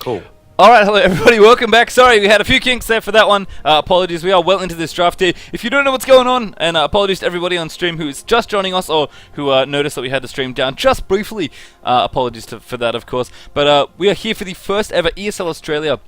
Cool. All right, hello everybody, welcome back. Sorry, we had a few kinks there for that one. Apologies, we are well into this draft here. If you don't know what's going on, and apologies to everybody on stream who is just joining us or who noticed that we had the stream down just briefly. Apologies for that, of course. But we are here for the first ever ESL Australia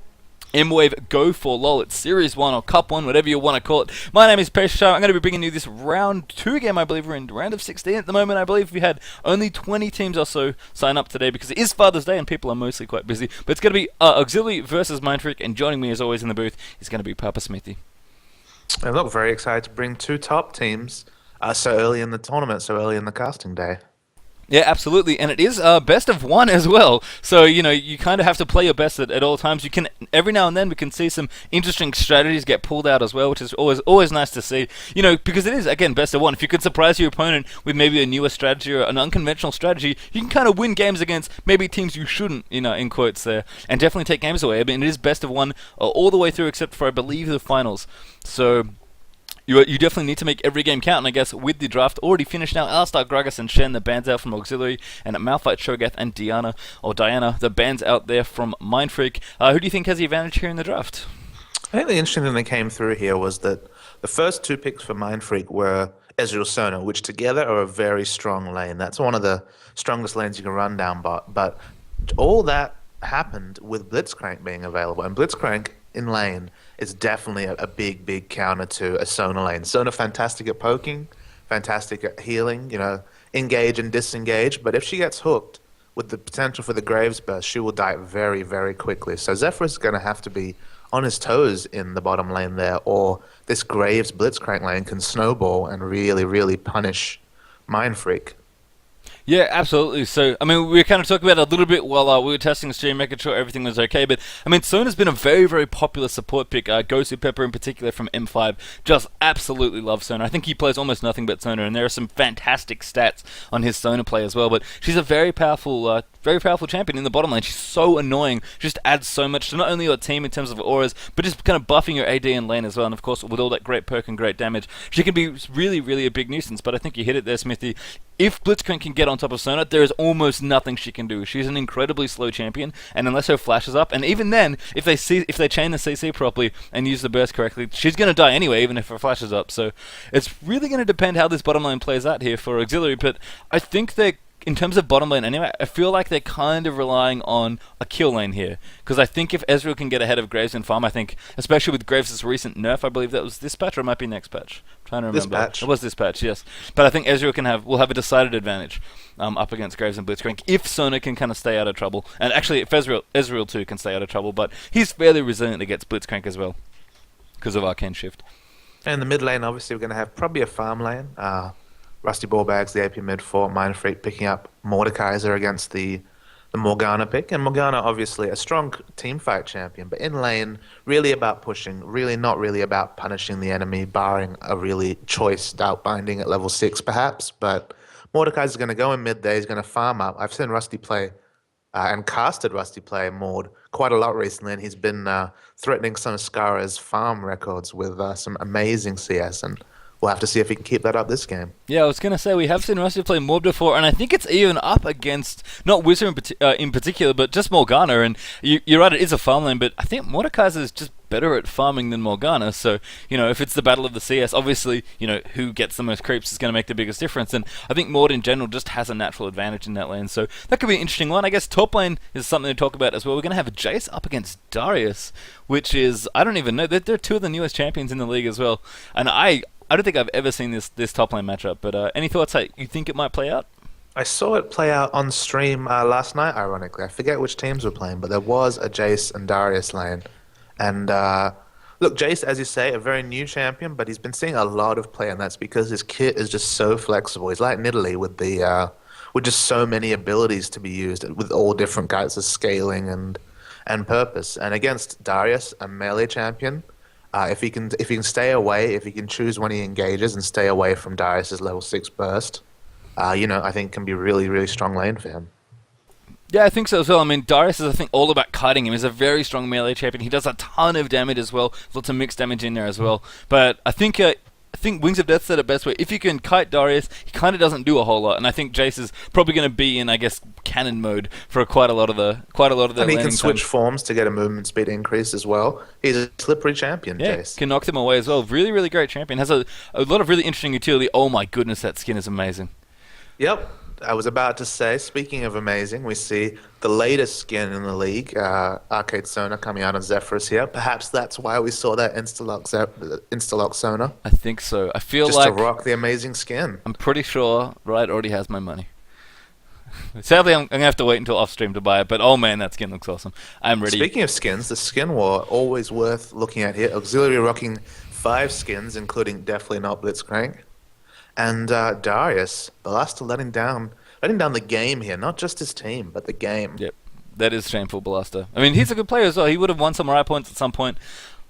MWave Go4LoL. It's Series 1 or Cup 1, whatever you want to call it. My name is Pesha. I'm going to be bringing you this round 2 game. I believe we're in round of 16 at the moment. I believe we had only 20 teams or so sign up today because it is Father's Day and people are mostly quite busy. But it's going to be Auxiliary versus Mindfreak, and joining me as always in the booth is going to be Papa Smithy. I look very excited to bring 2 top teams so early in the tournament, so early in the casting day. Yeah, absolutely, and it is best of 1 as well. So you kind of have to play your best at all times. You can every now and then we can see some interesting strategies get pulled out as well, which is always nice to see. Because it is again best of 1. If you could surprise your opponent with maybe a newer strategy or an unconventional strategy, you can kind of win games against maybe teams you shouldn't, in quotes there, and definitely take games away. I mean, it is best of 1 all the way through, except for I believe the finals. So You definitely need to make every game count, and I guess with the draft already finished now, Alistar, Gragas, and Shen, the bans out from Auxiliary, and at Malphite, Shogath, and Diana, the bans out there from Mindfreak. Who do you think has the advantage here in the draft? I think the interesting thing that came through here was that the first 2 picks for Mindfreak were Ezreal Sona, which together are a very strong lane. That's one of the strongest lanes you can run down, but all that happened with Blitzcrank being available, and Blitzcrank in lane is definitely a big counter to a Sona lane. Sona fantastic at poking, fantastic at healing, engage and disengage, but if she gets hooked with the potential for the Graves burst, she will die very, very quickly. So Zephyr is going to have to be on his toes in the bottom lane there, or this Graves Blitzcrank lane can snowball and really, really punish Mindfreak. Yeah, absolutely. So, I mean, we were kind of talking about it a little bit while we were testing the stream, making sure everything was okay. But, I mean, Sona's been a very, very popular support pick. Gosu Pepper, in particular, from M5, just absolutely loves Sona. I think he plays almost nothing but Sona, and there are some fantastic stats on his Sona play as well. But she's a very powerful champion in the bottom lane. She's so annoying. She just adds so much to not only your team in terms of auras, but just kind of buffing your AD in lane as well. And, of course, with all that great perk and great damage, she can be really, really a big nuisance. But I think you hit it there, Smithy. If Blitzcrank can get on top of Sona, there is almost nothing she can do. She's an incredibly slow champion, and unless her flash is up, and even then, if they chain the CC properly and use the burst correctly, she's going to die anyway, even if her flash is up. So it's really going to depend how this bottom lane plays out here for Auxiliary, but I think in terms of bottom lane anyway, I feel like they're kind of relying on a kill lane here. Because I think if Ezreal can get ahead of Graves in farm, I think, especially with Graves' recent nerf, I believe that was this patch or it might be next patch. I'm trying to remember. This patch. It was this patch, yes. But I think Ezreal will have a decided advantage up against Graves and Blitzcrank if Sona can kind of stay out of trouble. And actually, if Ezreal too can stay out of trouble, but he's fairly resilient against Blitzcrank as well because of Arcane Shift. And the mid lane, obviously, we're going to have probably a farm lane. Rusty Ballbags, the AP mid for Mindfreak, picking up Mordekaiser against the Morgana pick. And Morgana, obviously, a strong teamfight champion, but in lane, really about pushing, really not really about punishing the enemy, barring a really choice Doubtbinding at level 6, perhaps. But Mordekaiser's going to go in mid there, he's going to farm up. I've seen Rusty play and casted Rusty play Mord quite a lot recently, and he's been threatening some of Skara's farm records with some amazing CS, and we'll have to see if he can keep that up this game. Yeah, I was going to say, we have seen Rusty play Morb before, and I think it's even up against, not Wizard in particular, but just Morgana, and you're right, it is a farm lane, but I think Mordekaiser is just better at farming than Morgana, so, if it's the battle of the CS, obviously, who gets the most creeps is going to make the biggest difference, and I think Mord in general just has a natural advantage in that lane, so that could be an interesting one. I guess top lane is something to talk about as well. We're going to have Jace up against Darius, which is, I don't even know, they're 2 of the newest champions in the league as well, and I don't think I've ever seen this top lane matchup, but any thoughts how you think it might play out? I saw it play out on stream last night, ironically. I forget which teams were playing, but there was a Jace and Darius lane. And look, Jace, as you say, a very new champion, but he's been seeing a lot of play, and that's because his kit is just so flexible. He's like Nidalee with just so many abilities to be used with all different kinds of scaling and purpose. And against Darius, a melee champion, if he can stay away, if he can choose when he engages and stay away from Darius's level 6 burst, I think can be really, really strong lane for him. Yeah, I think so as well. I mean, Darius is, I think, all about kiting him. He's a very strong melee champion. He does a ton of damage as well. Lots of mixed damage in there as well. But I think think Wings of Death said it best, where if you can kite Darius, he kind of doesn't do a whole lot, and I think Jace is probably going to be in, I guess, cannon mode for quite a lot of the And he can switch forms to get a movement speed increase as well. He's a slippery champion, yeah, Jace. can knock them away as well. Really, really great champion. Has a lot of really interesting utility. Oh my goodness, that skin is amazing. Yep. I was about to say, speaking of amazing, we see the latest skin in the league, Arcade Sona, coming out on Zephyrus here. Perhaps that's why we saw that Instalock Sona. I think so. I feel just like to rock the amazing skin. I'm pretty sure Riot already has my money. Sadly, I'm going to have to wait until off-stream to buy it, but oh man, that skin looks awesome. I'm ready. Speaking of skins, the skin war, always worth looking at here. Auxiliary rocking 5 skins, including definitely not Blitzcrank. And Darius, Ballista letting down the game here, not just his team, but the game. Yep, that is shameful, Ballista. I mean, he's a good player as well. He would have won some Riot points at some point.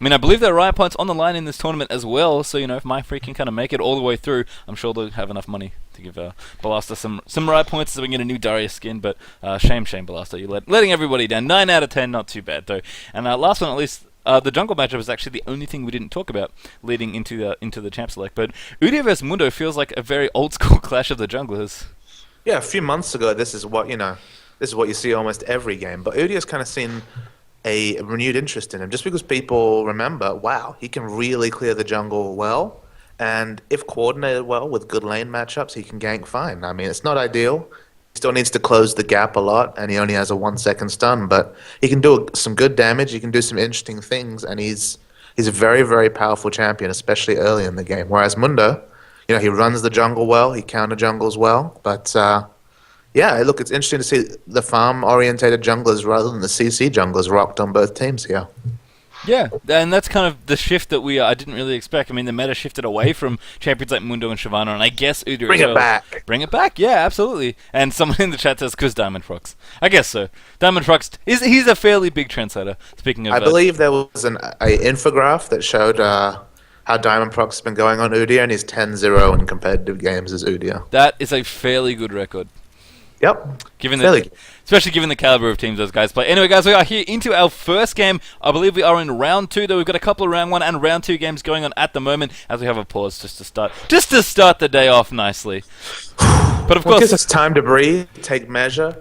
I mean, I believe there are Riot points on the line in this tournament as well, so, you know, if Mindfreak can kind of make it all the way through, I'm sure they'll have enough money to give Ballista some Riot points so we can get a new Darius skin, but shame, Ballista. You're letting everybody down. 9 out of 10, not too bad, though. And last but not least, the jungle matchup is actually the only thing we didn't talk about leading into the champ select, but Udyr vs Mundo feels like a very old school clash of the junglers. Yeah, a few months ago, this is what you see almost every game, but Udyr's kind of seen a renewed interest in him, just because people remember, wow, he can really clear the jungle well, and if coordinated well with good lane matchups, he can gank fine. I mean, it's not ideal. He still needs to close the gap a lot, and he only has a 1-second stun, but he can do some good damage, he can do some interesting things, and he's a very, very powerful champion, especially early in the game. Whereas Mundo, he runs the jungle well, he counter jungles well, but yeah, look, it's interesting to see the farm-orientated junglers rather than the CC junglers rocked on both teams here. Yeah, and that's kind of the shift that I didn't really expect. I mean, the meta shifted away from champions like Mundo and Shyvana, and I guess Udyr Bring it back. Bring it back, yeah, absolutely. And someone in the chat says, "'Cause Diamond Frogs." I guess so. Diamond Frogs, he's a fairly big trendsetter. Speaking of, I believe there was an infograph that showed how Diamond Prox has been going on Udyr, and he's 10-0 in competitive games as Udyr. That is a fairly good record. Yep. Especially given the caliber of teams those guys play. Anyway, guys, we are here into our first game. I believe we are in round 2, though we've got a couple of round 1 and round 2 games going on at the moment, as we have a pause just to start the day off nicely. But of course, it gives us time to breathe, take measure,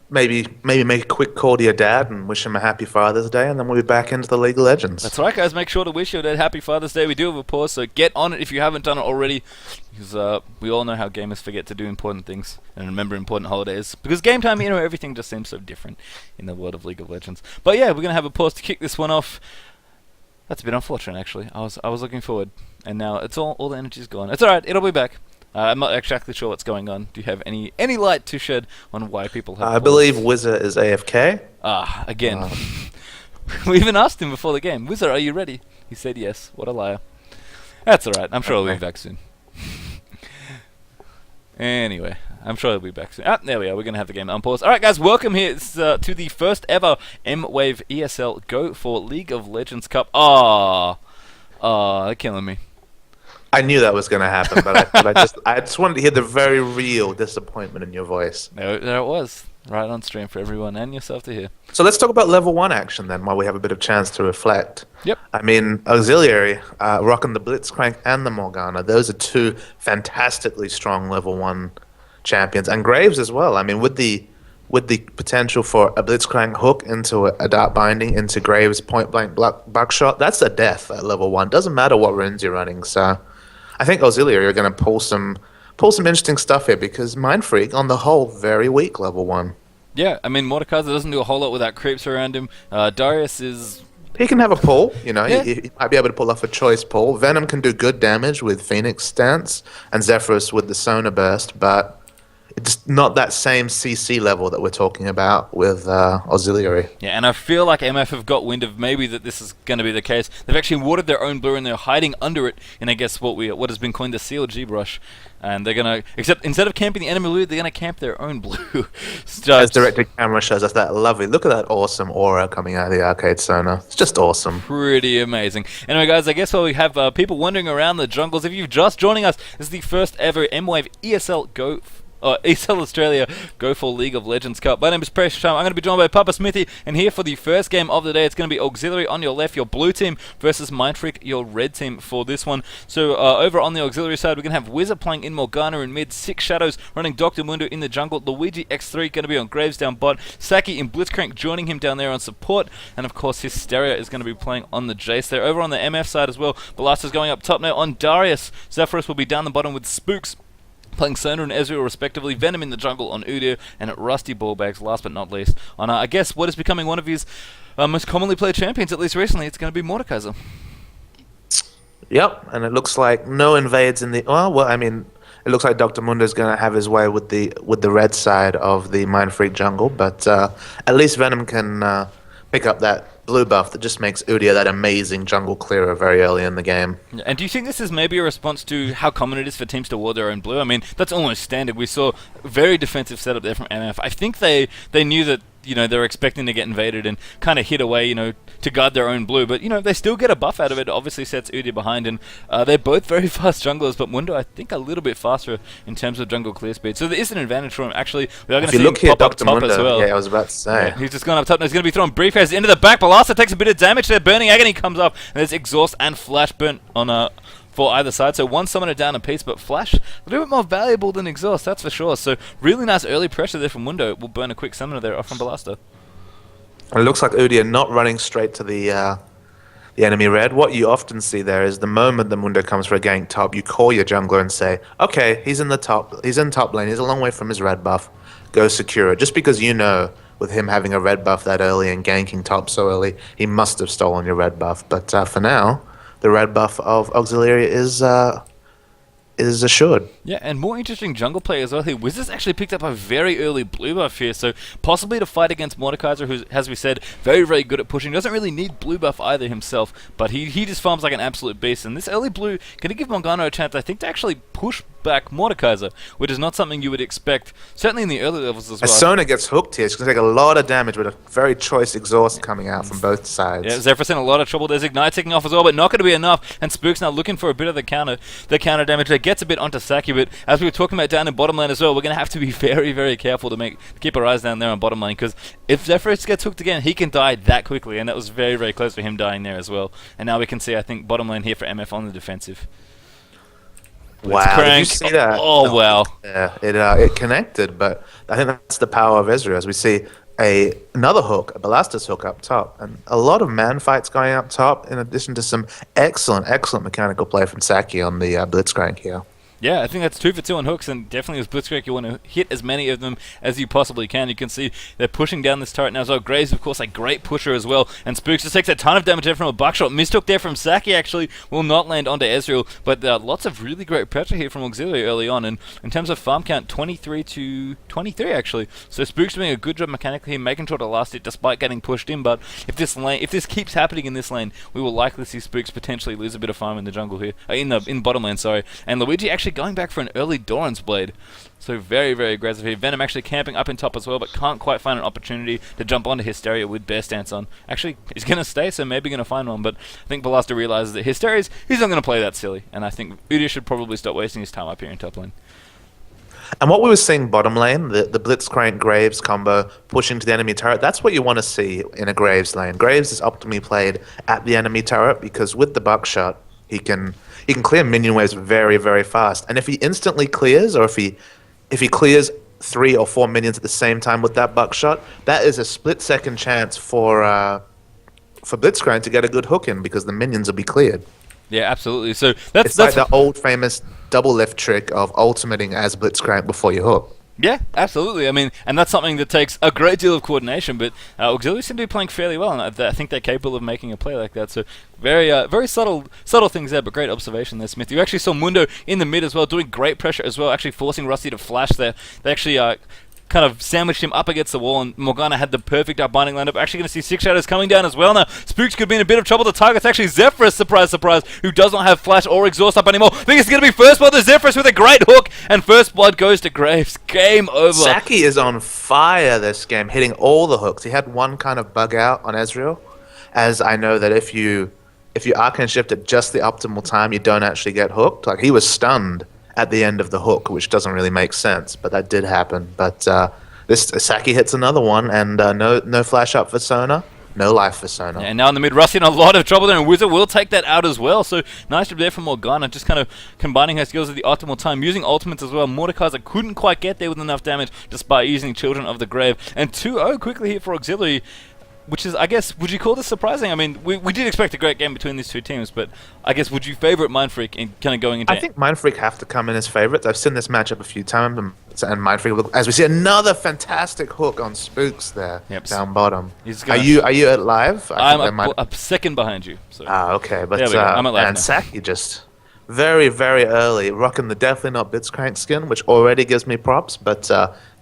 maybe make a quick call to your dad and wish him a happy Father's Day, and then we'll be back into the League of Legends. That's right, guys. Make sure to wish your dad happy Father's Day. We do have a pause, so get on it if you haven't done it already, because we all know how gamers forget to do important things and remember important holidays. Because game time, everything just seems so different in the world of League of Legends. But yeah, we're gonna have a pause to kick this one off. That's a bit unfortunate, actually. I was looking forward, and now it's all the energy's gone. It's all right. It'll be back. I'm not exactly sure what's going on. Do you have any light to shed on why people have I believe Wizard is AFK. Again. We even asked him before the game, Wizard, are you ready? He said yes. What a liar. That's alright. I'm sure he'll be back soon. Anyway, I'm sure he'll be back soon. There we are. We're going to have the game unpaused. Alright, guys, welcome here to the first ever MWave ESL Go for League of Legends Cup. They're killing me. I knew that was going to happen, but I just wanted to hear the very real disappointment in your voice. There it was, right on stream for everyone and yourself to hear. So let's talk about level 1 action then, while we have a bit of chance to reflect. Yep. I mean, Auxiliary, rocking the Blitzcrank and the Morgana, those are 2 fantastically strong level 1 champions, and Graves as well. I mean, with the potential for a Blitzcrank hook into a Dark Binding into Graves point-blank buckshot, that's a death at level 1. Doesn't matter what runes you're running, so I think Auxiliary are going to pull some interesting stuff here, because Mindfreak, on the whole, very weak level 1. Yeah, I mean, Mordekaiser doesn't do a whole lot without creeps around him. Darius is... He can have a pull, Yeah. He might be able to pull off a choice pull. Venom can do good damage with Phoenix stance, and Zephyrus with the Sona Burst, but it's not that same CC level that we're talking about with Auxiliary. Yeah, and I feel like MF have got wind of maybe that this is going to be the case. They've actually watered their own blue, and they're hiding under it in, I guess, what has been coined the CLG brush. And they're going to, except instead of camping the enemy blue, they're going to camp their own blue. As directed camera shows us that lovely, look at that awesome aura coming out of the Arcade Sona. It's just awesome. Pretty amazing. Anyway, guys, I guess while we have people wandering around the jungles, if you're just joining us, this is the first ever MWave ESL Go ESL Australia Go4 League of Legends Cup. My name is Precious Charm. I'm going to be joined by Papa Smithy, and here for the first game of the day, it's going to be Auxiliary on your left, your blue team, versus Mindfreak, your red team for this one. So over on the Auxiliary side, we're going to have Wizard playing in Morgana in mid, Six Shadows running Dr. Mundo in the jungle, Luigi X3 going to be on Graves down bot, Saki in Blitzcrank joining him down there on support, and of course Hysteria is going to be playing on the Jace there. Over on the MF side as well, Balasta's going up top now on Darius. Zephyrus will be down the bottom with Spooks playing Sona and Ezreal respectively, Venom in the jungle on Udyr, and Rusty Ballbags, last but not least, on I guess what is becoming one of his most commonly played champions, at least recently. It's going to be Mordekaiser. Yep, and it looks like no invades in the... Well, I mean, it looks like Dr. Mundo's going to have his way with the red side of the Mindfreak jungle, but at least Venom can pick up that blue buff that just makes Udyr that amazing jungle clearer very early in the game. And do you think this is maybe a response to how common it is for teams to ward their own blue? I mean, that's almost standard. We saw a very defensive setup there from MF. I think they knew that, you know, they were expecting to get invaded and kind of hit away, you know, to guard their own blue. But, you know, they still get a buff out of it. It obviously sets Udyr behind. And they're both very fast junglers, but Mundo, I think, a little bit faster in terms of jungle clear speed. So there is an advantage for him. Actually, we are going to see him pop up top as well. Yeah, I was about to say. Yeah, he's just gone up top. Now he's going to be throwing briefcases into the back. Balasta takes a bit of damage there. Burning Agony comes up. And there's Exhaust and Flash burnt on for either side. So one summoner down a piece, but Flash a little bit more valuable than Exhaust, that's for sure. So really nice early pressure there from Mundo. Will burn a quick summoner there off from Balasta. It looks like Udyr not running straight to the enemy red. What you often see there is the moment the Mundo comes for a gank top, you call your jungler and say, okay, he's in top lane, he's a long way from his red buff, go secure it. Just because you know with him having a red buff that early and ganking top so early, he must have stolen your red buff. But for now, the red buff of Auxiliary is assured. Yeah, and more interesting jungle play as well here. Wizards actually picked up a very early blue buff here, so possibly to fight against Mordekaiser, who's, as we said, very, very good at pushing. Doesn't really need blue buff either himself, but he just farms like an absolute beast. And this early blue going to give Morgana a chance, I think, to actually push back Mordekaiser, which is not something you would expect, certainly in the early levels as well. As Sona gets hooked here, it's going to take a lot of damage with a very choice exhaust coming out from both sides. Yeah, Zephyrus in a lot of trouble. There's Ignite ticking off as well, but not going to be enough. And Spook's now looking for a bit of the counter damage. That gets a bit onto Saki, but as we were talking about down in bottom lane as well, we're going to have to be very, very careful to keep our eyes down there on bottom lane, because if Zephyrus gets hooked again, he can die that quickly, and that was very, very close to him dying there as well. And now we can see, I think, bottom lane here for MF on the defensive. Wow, did you see that? Oh, wow. Yeah, it connected, but I think that's the power of Ezreal, as we see another hook, a Balasta's hook up top, and a lot of man fights going up top, in addition to some excellent, excellent mechanical play from Saki on the Blitzcrank here. Yeah, I think that's 2 for 2 on hooks, and definitely with Blitzcrank, you want to hit as many of them as you possibly can. You can see they're pushing down this turret now as well. Graves, of course, a great pusher as well, and Spooks just takes a ton of damage there from a buckshot. Mistook there from Saki, actually, will not land onto Ezreal, but lots of really great pressure here from Auxiliary early on, and in terms of farm count, 23 to 23, actually. So Spooks doing a good job mechanically, making sure to last it despite getting pushed in, but if this keeps happening in this lane, we will likely see Spooks potentially lose a bit of farm in the jungle here, in bottom lane, sorry, and Luigi actually going back for an early Doran's Blade. So very, very aggressive here. Venom actually camping up in top as well, but can't quite find an opportunity to jump onto Hysteria with Bear Stance on. Actually, he's going to stay, so maybe going to find one, but I think Balasta realizes that he's not going to play that silly, and I think Udyr should probably stop wasting his time up here in top lane. And what we were seeing bottom lane, the Blitzcrank Graves combo pushing to the enemy turret, that's what you want to see in a Graves lane. Graves is optimally played at the enemy turret because with the buckshot, he can clear minion waves very, very fast. And if he instantly clears, or if he clears 3 or 4 minions at the same time with that buckshot, that is a split-second chance for Blitzcrank to get a good hook in because the minions will be cleared. Yeah, absolutely. So that's like the old famous double lift trick of ultimating as Blitzcrank before you hook. Yeah, absolutely. I mean, and that's something that takes a great deal of coordination, but Auxiliary seem to be playing fairly well, and I think they're capable of making a play like that. So very very subtle things there, but great observation there, Smith. You actually saw Mundo in the mid as well, doing great pressure as well, actually forcing Rusty to flash there. They actually kind of sandwiched him up against the wall, and Morgana had the perfect binding lineup. Actually going to see Six Shadows coming down as well now. Spooks could be in a bit of trouble. The target's actually Zephyrus, surprise, surprise, who does not have Flash or Exhaust up anymore. I think it's going to be First Blood to Zephyrus with a great hook, and First Blood goes to Graves. Game over. Saki is on fire this game, hitting all the hooks. He had one kind of bug out on Ezreal, as I know that if you arcane shift at just the optimal time, you don't actually get hooked. Like, he was stunned at the end of the hook, which doesn't really make sense, but that did happen. But this Saki hits another one, and no flash up for Sona, no life for Sona. And now in the mid, Rusty in a lot of trouble there, and Wizard will take that out as well. So nice job there from Morgana, just kind of combining her skills at the optimal time, using ultimates as well. Mordekaiser couldn't quite get there with enough damage, despite using Children of the Grave. And 2-0 quickly here for Auxiliary, which is, I guess, would you call this surprising? I mean, we did expect a great game between these two teams, but I guess, would you favourite Mindfreak in kind of going into... I think Mindfreak have to come in as favourites. I've seen this matchup a few times, and Mindfreak look, as we see another fantastic hook on Spooks there, down bottom. Are you at live? I'm a second behind you. So. Okay, but I'm at live and now. Saki just very, very early, rocking the definitely not Blitzcrank skin, which already gives me props, but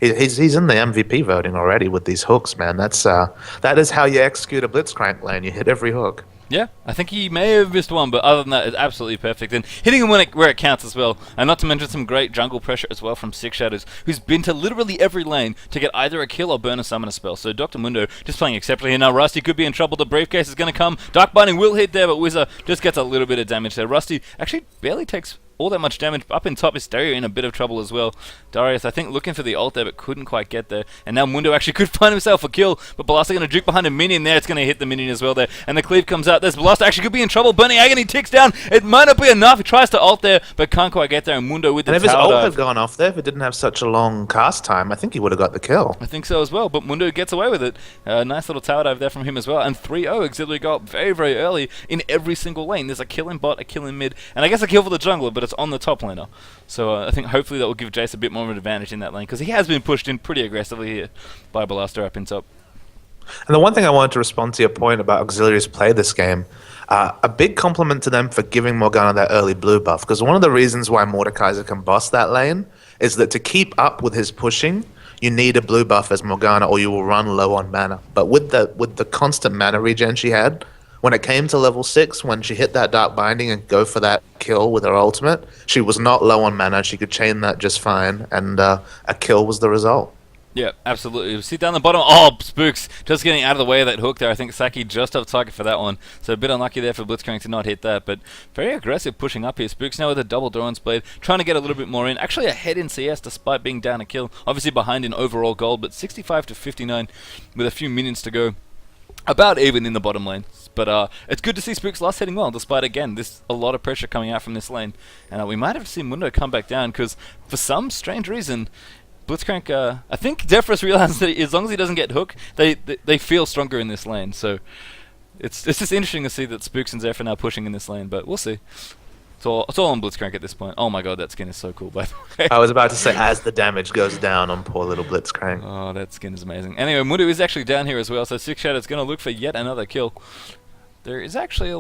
he's in the MVP voting already with these hooks, man. That is how you execute a Blitzcrank lane. You hit every hook. Yeah, I think he may have missed one, but other than that, it's absolutely perfect. And hitting him where it counts as well. And not to mention some great jungle pressure as well from Six Shadows, who's been to literally every lane to get either a kill or burn a summon a spell. So Dr. Mundo just playing exceptionally here. Now Rusty could be in trouble. The briefcase is going to come. Dark Binding will hit there, but Wizard just gets a little bit of damage there. Rusty actually barely takes all that much damage. Up in top is Stereo in a bit of trouble as well. Darius, I think, looking for the ult there, but couldn't quite get there. And now Mundo actually could find himself a kill, but Balasta going to juke behind a minion there. It's going to hit the minion as well there. And the cleave comes out. There's Balasta actually could be in trouble. Burning Agony ticks down. It might not be enough. He tries to ult there, but can't quite get there. And Mundo with the tower. And if his ult had gone off there, if it didn't have such a long cast time, I think he would have got the kill. I think so as well, but Mundo gets away with it. Nice little tower dive there from him as well. And 3-0, Auxiliary go up very, very early in every single lane. There's a kill in bot, a kill in mid, and I guess a kill for the jungler, but it's on the top laner. So I think hopefully that will give Jace a bit more of an advantage in that lane, because he has been pushed in pretty aggressively here by Balasta up in top. And the one thing I wanted to respond to your point about Auxiliary's play this game, a big compliment to them for giving Morgana that early blue buff, because one of the reasons why Mordekaiser can boss that lane is that to keep up with his pushing, you need a blue buff as Morgana, or you will run low on mana. But with the constant mana regen she had, when it came to level 6, when she hit that Dark Binding and go for that kill with her ultimate, she was not low on mana. She could chain that just fine, and a kill was the result. Yeah, absolutely. See down the bottom. Oh, Spooks just getting out of the way of that hook there. I think Saki just off target for that one. So a bit unlucky there for Blitzcrank to not hit that, but very aggressive pushing up here. Spooks now with a double Doran's Blade, trying to get a little bit more in. Actually ahead in CS despite being down a kill. Obviously behind in overall gold, but 65 to 59 with a few minions to go. About even in the bottom lane. But it's good to see Spooks last hitting well, despite, again, this a lot of pressure coming out from this lane. And we might have to see Mundo come back down, because for some strange reason, Blitzcrank, I think Defros realizes that as long as he doesn't get hooked, they feel stronger in this lane. So it's just interesting to see that Spooks and Zephyr are now pushing in this lane, but we'll see. It's all on Blitzcrank at this point. Oh my god, that skin is so cool, by the way. I was about to say, as the damage goes down on poor little Blitzcrank. Oh, that skin is amazing. Anyway, Mundo is actually down here as well, so Six Shadow's going to look for yet another kill. There is actually a...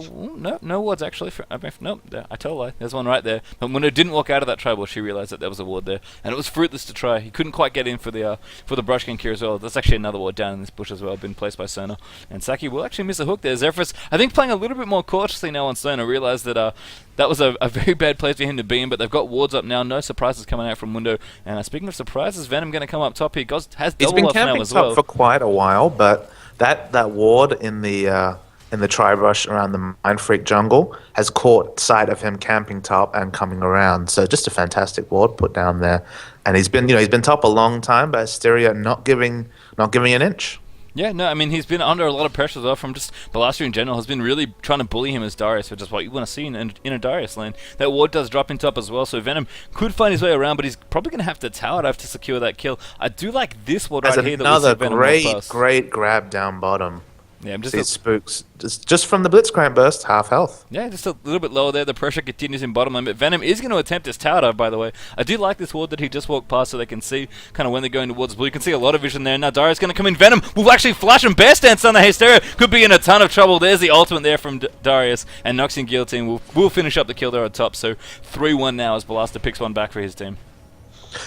No wards actually. Nope, I tell a lie. There's one right there. But Mundo didn't walk out of that tribal, she realized that there was a ward there. And it was fruitless to try. He couldn't quite get in for the brush gank here as well. There's actually another ward down in this bush as well, been placed by Sona. And Saki will actually miss a hook there. Zephyrus, I think, playing a little bit more cautiously now on Sona, realized that that was a very bad place for him to be in, but they've got wards up now. No surprises coming out from Mundo. And speaking of surprises, Venom going to come up top here. Has double buff now as well. He's been camping top for quite a while, but that ward in the tri-brush around the Mindfreak jungle has caught sight of him camping top and coming around. So just a fantastic ward put down there. And he's been top a long time, but Asteria not giving an inch. Yeah, no, I mean, he's been under a lot of pressure as well from just Balasta in general. Has been really trying to bully him as Darius, which is what you want to see in a Darius lane. That ward does drop in top as well, so Venom could find his way around, but he's probably going to have to tower dive to secure that kill. I do like this ward right here that we see Venom walk past. Great grab down bottom. Yeah, I'm just Spooks just from the Blitzcrank burst, half health. Yeah, just a little bit lower there. The pressure continues in bottom lane, but Venom is going to attempt his tower dive, by the way. I do like this ward that he just walked past so they can see kind of when they're going towards blue. You can see a lot of vision there. Now Darius going to come in. Venom will actually flash and bear stance on the Hysteria. Could be in a ton of trouble. There's the ultimate there from Darius, and Noxian Guillotine will finish up the kill there on top. So 3-1 now as Balasta picks one back for his team.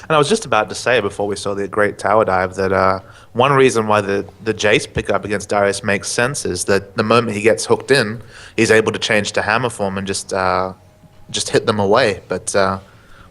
And I was just about to say before we saw the great tower dive that one reason why the Jace pickup against Darius makes sense is that the moment he gets hooked in, he's able to change to hammer form and just hit them away. But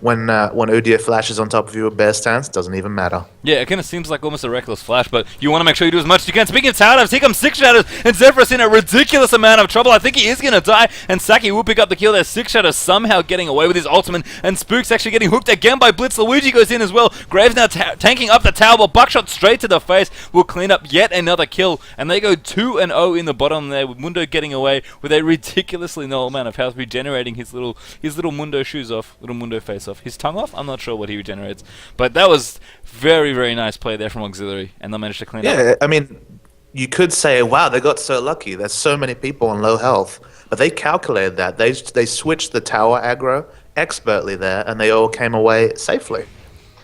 when Udyr flashes on top of you with bear stance, doesn't even matter. Yeah, it kind of seems like almost a reckless flash, but you want to make sure you do as much as you can. Speaking of tower dives, here comes Six Shadows, and Zephyrus in a ridiculous amount of trouble. I think he is going to die, and Saki will pick up the kill there. Six Shadows somehow getting away with his ultimate, and Spook's actually getting hooked again by Blitz. Luigi goes in as well. Graves now tanking up the tower, but Buckshot straight to the face will clean up yet another kill, and they go 2-0 in the bottom there, with Mundo getting away with a ridiculously low amount of health, regenerating his little Mundo shoes off, little Mundo face off. His tongue off? I'm not sure what he regenerates, but that was very, very nice play there from Auxiliary, and they managed to clean up. Yeah, I mean, you could say, wow, they got so lucky. There's so many people on low health. But they calculated that. They switched the tower aggro expertly there, and they all came away safely.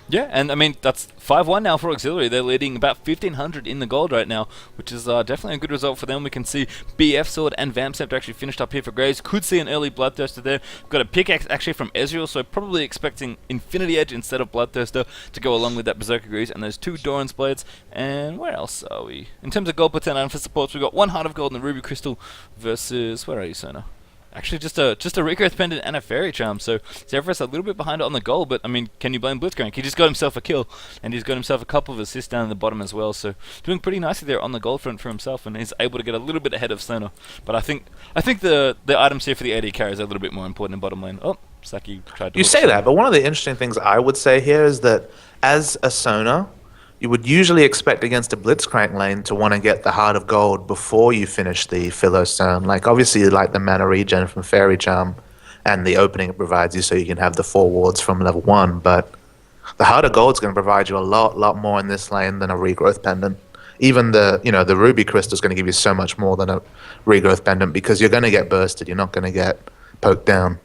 Yeah, and I mean, that's 5-1 now for Auxiliary. They're leading about 1,500 in the gold right now, which is definitely a good result for them. We can see BF Sword and Vamp Scepter actually finished up here for Graves. Could see an early Bloodthirster there. Got a pickaxe actually from Ezreal, so probably expecting Infinity Edge instead of Bloodthirster to go along with that Berserker Greaves. And there's 2 Doran's Blades. And where else are we? In terms of gold per 10 item for supports, we've got 1 Heart of Gold and a Ruby Crystal versus... Where are you, Sona? Actually, just a Regrowth Pendant and a Fairy Charm, so Zephyrus a little bit behind on the goal, but I mean, can you blame Blitzcrank? He just got himself a kill, and he's got himself a couple of assists down in the bottom as well, so doing pretty nicely there on the gold front for himself, and he's able to get a little bit ahead of Sona. But I think the items here for the AD carry is a little bit more important in bottom lane. Oh, Saki tried to... You say that, but one of the interesting things I would say here is that as a Sona, you would usually expect against a Blitzcrank lane to want to get the Heart of Gold before you finish the Philostone. Like, obviously, you like the mana regen from Fairy Charm and the opening it provides you so you can have the 4 wards from level 1, but the Heart of Gold is going to provide you a lot more in this lane than a Regrowth Pendant. Even the Ruby Crystal is going to give you so much more than a Regrowth Pendant because you're going to get bursted, you're not going to get poked down.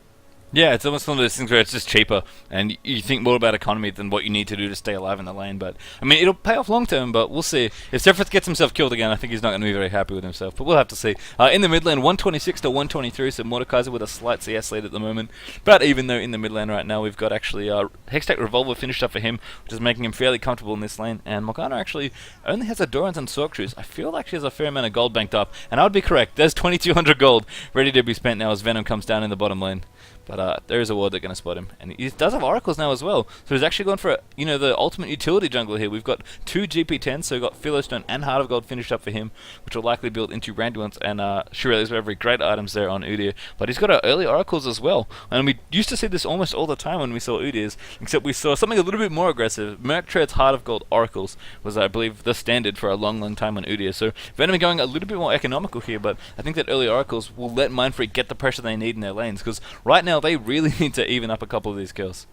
Yeah, it's almost one of those things where it's just cheaper, and you think more about economy than what you need to do to stay alive in the lane. But I mean, it'll pay off long term, but we'll see. If Zephyrus gets himself killed again, I think he's not going to be very happy with himself. But we'll have to see. In the mid lane, 126 to 123, so Mordekaiser with a slight CS lead at the moment. But even though in the mid lane right now, we've got actually Hextech Revolver finished up for him, which is making him fairly comfortable in this lane. And Morgana actually only has a Dorans and Sorceries. I feel like she has a fair amount of gold banked up, and I would be correct. There's 2,200 gold ready to be spent now as Venom comes down in the bottom lane. But there is a ward that's going to spot him. And he does have oracles now as well. So he's actually gone for, the ultimate utility jungler here. We've got 2 GP10s, so we've got Philostone and Heart of Gold finished up for him, which will likely build into Randuin's and Shirley's very great items there on Udyr. But he's got early oracles as well. And we used to see this almost all the time when we saw Udyr's, except we saw something a little bit more aggressive. Merctread's Heart of Gold oracles was, I believe, the standard for a long time on Udyr. So Venom going a little bit more economical here, but I think that early oracles will let Mindfreak get the pressure they need in their lanes, because right now they really need to even up a couple of these kills.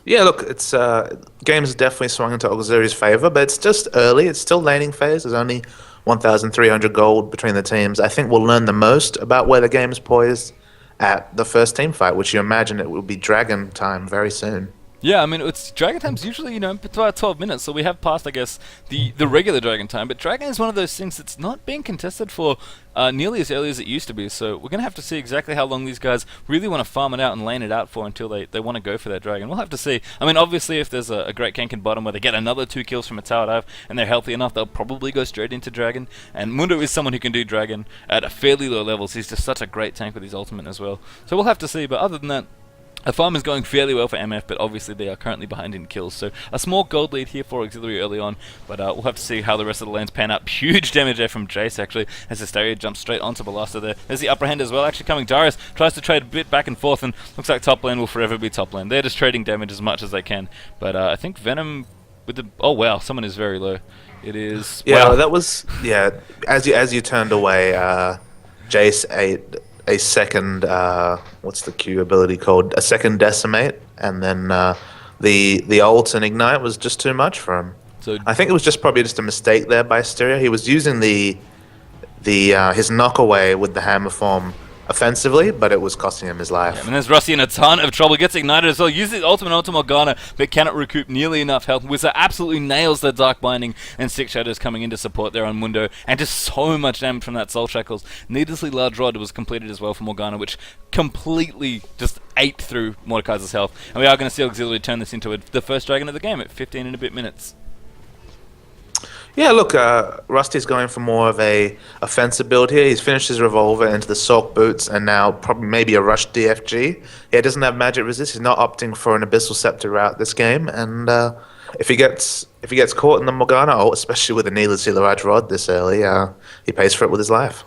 Yeah, look, it's game's definitely swung into Auxiliary's favor, but it's just early. It's still laning phase. There's only 1,300 gold between the teams. I think we'll learn the most about where the game's poised at the first team fight, which you imagine it will be Dragon time very soon. Yeah, I mean, it's Dragon Time's usually, about 12 minutes, so we have passed, I guess, the regular Dragon Time, but Dragon is one of those things that's not being contested for nearly as early as it used to be, so we're going to have to see exactly how long these guys really want to farm it out and lane it out for until they want to go for that Dragon. We'll have to see. I mean, obviously, if there's a great gank in bottom where they get another 2 kills from a tower dive and they're healthy enough, they'll probably go straight into Dragon, and Mundo is someone who can do Dragon at a fairly low levels. He's just such a great tank with his ultimate as well, so we'll have to see, but other than that, the farm is going fairly well for MF, but obviously they are currently behind in kills. So a small gold lead here for Auxiliary early on, but we'll have to see how the rest of the lanes pan out. Huge damage there from Jace, actually, as Hysteria jumps straight onto Ballista there. There's the upper hand as well, actually coming. Darius tries to trade a bit back and forth, and looks like top lane will forever be top lane. They're just trading damage as much as they can. But I think Venom with the... Oh, wow, someone is very low. It is... Yeah, wow. that was... Yeah, as you turned away, Jace ate a second, what's the Q ability called? A second Decimate, and then the ult and Ignite was just too much for him. So I think it was probably just a mistake there by Hysteria. He was using his knockaway with the hammer form offensively, but it was costing him his life. Yeah, and there's Rusty in a ton of trouble, gets ignited as well, uses ultimate onto Morgana, but cannot recoup nearly enough health. Wizard absolutely nails the Dark Binding, and Six Shadows coming in to support there on Mundo, and just so much damage from that Soul Shackles. Needlessly large rod was completed as well for Morgana, which completely just ate through Mordekaiser's health, and we are going to see Auxiliary turn this into the first Dragon of the game at 15 and a bit minutes. Yeah, look, Rusty's going for more of a offensive build here. He's finished his revolver into the Salk boots and now probably maybe a rush DFG. He doesn't have magic resist. He's not opting for an Abyssal Scepter route this game. And if he gets caught in the Morgana ult, especially with a needless Large Rod this early, he pays for it with his life.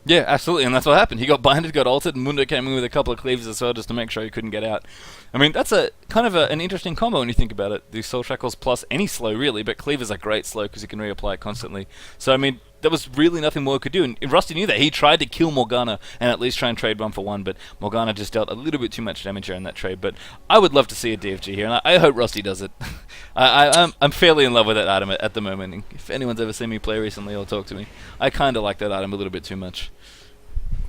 Yeah, absolutely, and that's what happened. He got binded, got ulted, and Mundo came in with a couple of cleaves as well just to make sure he couldn't get out. I mean, that's a kind of an interesting combo when you think about it. The Soul Shackles plus any slow, really, but cleavers are great slow because you can reapply it constantly. So, I mean, there was really nothing more he could do, and Rusty knew that. He tried to kill Morgana and at least try and trade 1-for-1, but Morgana just dealt a little bit too much damage during that trade. But I would love to see a DFG here, and I hope Rusty does it. I'm fairly in love with that item at the moment. And if anyone's ever seen me play recently or talk to me, I kind of like that item a little bit too much.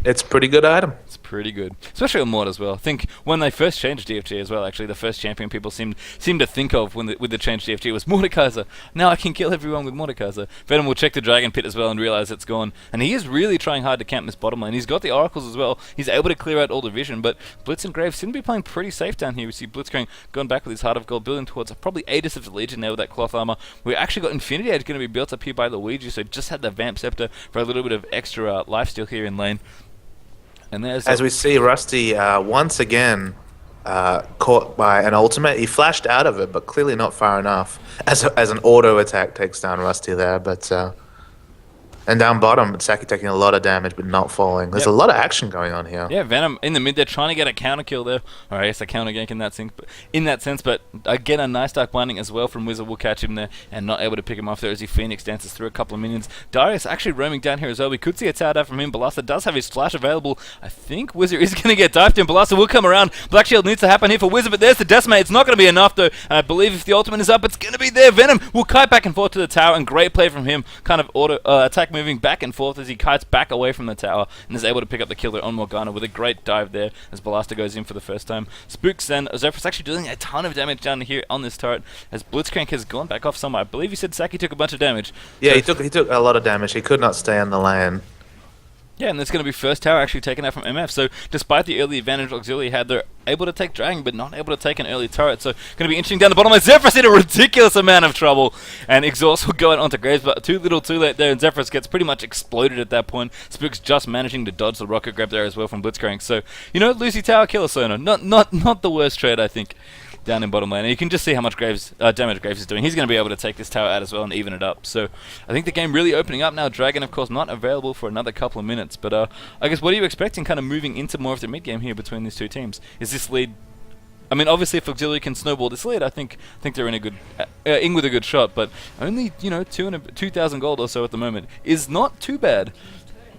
It's a pretty good item. It's pretty good, especially on Mord as well. I think when they first changed DFG as well, actually, the first champion people seemed to think of with the changed DFG was Mordekaiser. Now I can kill everyone with Mordekaiser. Venom will check the Dragon Pit as well and realize it's gone. And he is really trying hard to camp this bottom lane. He's got the Oracles as well. He's able to clear out all the vision, but Blitz and Graves seem to be playing pretty safe down here. We see Blitz going back with his Heart of Gold, building towards probably Aegis of the Legion there with that cloth armor. We actually got Infinity Edge going to be built up here by Luigi, so just had the Vamp Scepter for a little bit of extra lifesteal here in lane. And as we see Rusty once again caught by an ultimate. He flashed out of it, but clearly not far enough. As an auto attack takes down Rusty there, but and down bottom, Saki taking a lot of damage but not falling. There's a lot of action going on here. Yeah, Venom in the mid, they're trying to get a counter kill there. Or I guess a counter gank in that sense, but again, a nice Dark Binding as well from Wizard will catch him there and not able to pick him off there as he Phoenix dances through a couple of minions. Darius actually roaming down here as well. We could see a tower dive from him. Balasta does have his flash available. I think Wizard is going to get dived in. Balasta will come around. Black Shield needs to happen here for Wizard, but there's the Decimate. It's not going to be enough though, and I believe if the ultimate is up, it's going to be there. Venom will kite back and forth to the tower, and great play from him. Kind of auto attack moving back and forth as he kites back away from the tower and is able to pick up the kill there on Morgana with a great dive there as Balasta goes in for the first time. Spooks and Zephyrus actually doing a ton of damage down here on this turret as Blitzcrank has gone back off somewhere. I believe he said Saki took a bunch of damage. Yeah, so he took a lot of damage. He could not stay in the lane. Yeah, and that's going to be first tower actually taken out from MF. So despite the early advantage Auxilia had, they're able to take Dragon, but not able to take an early turret. So going to be interesting down the bottom. Zephyrus in a ridiculous amount of trouble, and Exhaust will go out onto Graves, but too little too late there, and Zephyrus gets pretty much exploded at that point. Spooks just managing to dodge the rocket grab there as well from Blitzcrank. So, you know, Lucy Tower, Killer Sona. Not the worst trade, I think, down in bottom lane. And you can just see how much damage Graves is doing. He's going to be able to take this tower out as well and even it up. So I think the game really opening up now. Dragon, of course, not available for another couple of minutes. But I guess what are you expecting kind of moving into more of the mid game here between these two teams? Is this lead... I mean, obviously, if Auxilia can snowball this lead, I think they're in a good in with a good shot. But only 2,000 gold or so at the moment is not too bad.